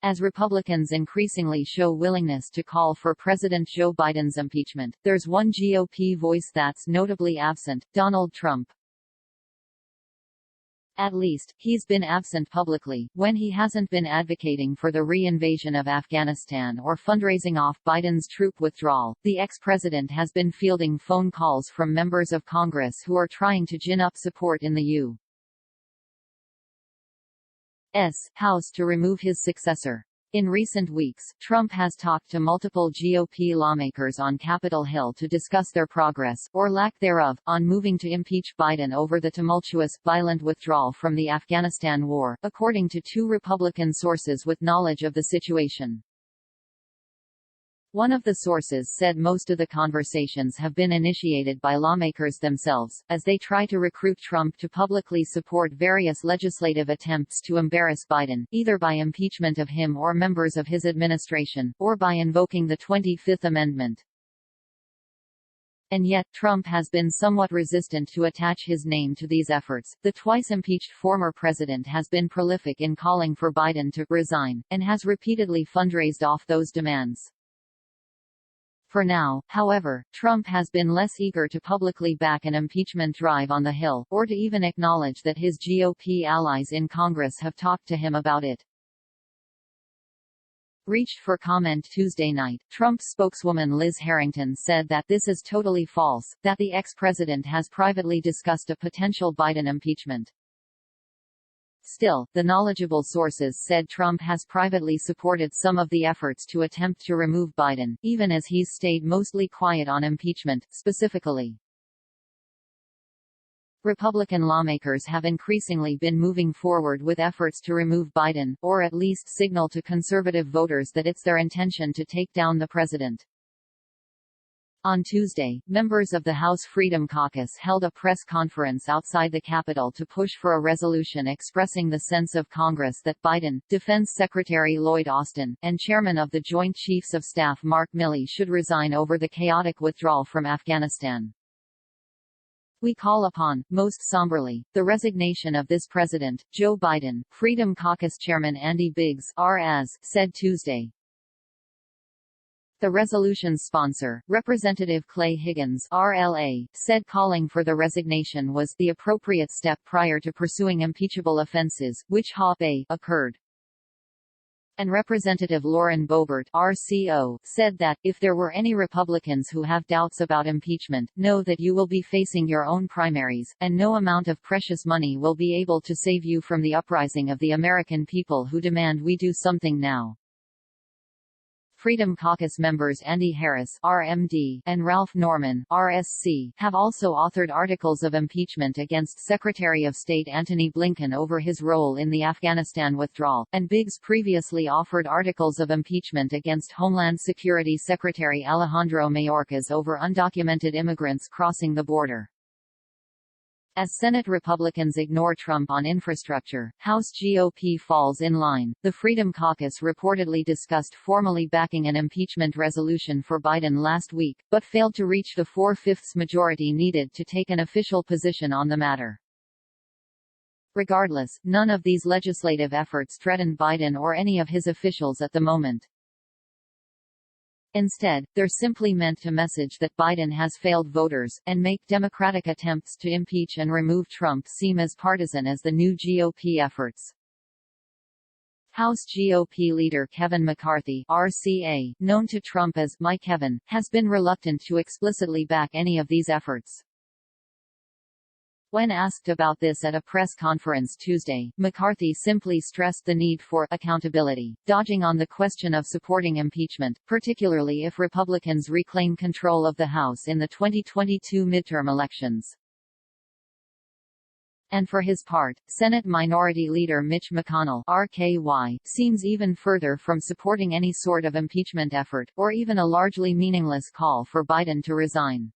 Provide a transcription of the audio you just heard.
As Republicans increasingly show willingness to call for President Joe Biden's impeachment, there's one GOP voice that's notably absent: Donald Trump. At least, he's been absent publicly, when he hasn't been advocating for the re-invasion of Afghanistan or fundraising off Biden's troop withdrawal. The ex-president has been fielding phone calls from members of Congress who are trying to gin up support in the U.S. House to remove his successor. In recent weeks, Trump has talked to multiple GOP lawmakers on Capitol Hill to discuss their progress, or lack thereof, on moving to impeach Biden over the tumultuous, violent withdrawal from the Afghanistan war, according to two Republican sources with knowledge of the situation. One of the sources said most of the conversations have been initiated by lawmakers themselves, as they try to recruit Trump to publicly support various legislative attempts to embarrass Biden, either by impeachment of him or members of his administration, or by invoking the 25th Amendment. And yet, Trump has been somewhat resistant to attach his name to these efforts. The twice-impeached former president has been prolific in calling for Biden to resign, and has repeatedly fundraised off those demands. For now, however, Trump has been less eager to publicly back an impeachment drive on the Hill, or to even acknowledge that his GOP allies in Congress have talked to him about it. Reached for comment Tuesday night, Trump spokeswoman Liz Harrington said that this is totally false, that the ex-president has privately discussed a potential Biden impeachment. Still, the knowledgeable sources said Trump has privately supported some of the efforts to attempt to remove Biden, even as he's stayed mostly quiet on impeachment, specifically. Republican lawmakers have increasingly been moving forward with efforts to remove Biden, or at least signal to conservative voters that it's their intention to take down the president. On Tuesday, members of the House Freedom Caucus held a press conference outside the Capitol to push for a resolution expressing the sense of Congress that Biden, Defense Secretary Lloyd Austin, and Chairman of the Joint Chiefs of Staff Mark Milley should resign over the chaotic withdrawal from Afghanistan. We call upon, most somberly, the resignation of this president, Joe Biden, Freedom Caucus Chairman Andy Biggs said Tuesday. The resolution's sponsor, Representative Clay Higgins RLA, said calling for the resignation was the appropriate step prior to pursuing impeachable offenses, which occurred. And Representative Lauren Boebert RCO, said that, if there were any Republicans who have doubts about impeachment, know that you will be facing your own primaries, and no amount of precious money will be able to save you from the uprising of the American people who demand we do something now. Freedom Caucus members Andy Harris RMD and Ralph Norman RSC have also authored articles of impeachment against Secretary of State Antony Blinken over his role in the Afghanistan withdrawal, and Biggs previously offered articles of impeachment against Homeland Security Secretary Alejandro Mayorkas over undocumented immigrants crossing the border. As Senate Republicans ignore Trump on infrastructure, House GOP falls in line. The Freedom Caucus reportedly discussed formally backing an impeachment resolution for Biden last week, but failed to reach the 4/5 majority needed to take an official position on the matter. Regardless, none of these legislative efforts threaten Biden or any of his officials at the moment. Instead, they're simply meant to message that Biden has failed voters, and make Democratic attempts to impeach and remove Trump seem as partisan as the new GOP efforts. House GOP leader Kevin McCarthy RCA, known to Trump as My Kevin, has been reluctant to explicitly back any of these efforts. When asked about this at a press conference Tuesday, McCarthy simply stressed the need for accountability, dodging on the question of supporting impeachment, particularly if Republicans reclaim control of the House in the 2022 midterm elections. And for his part, Senate Minority Leader Mitch McConnell RKY, seems even further from supporting any sort of impeachment effort, or even a largely meaningless call for Biden to resign.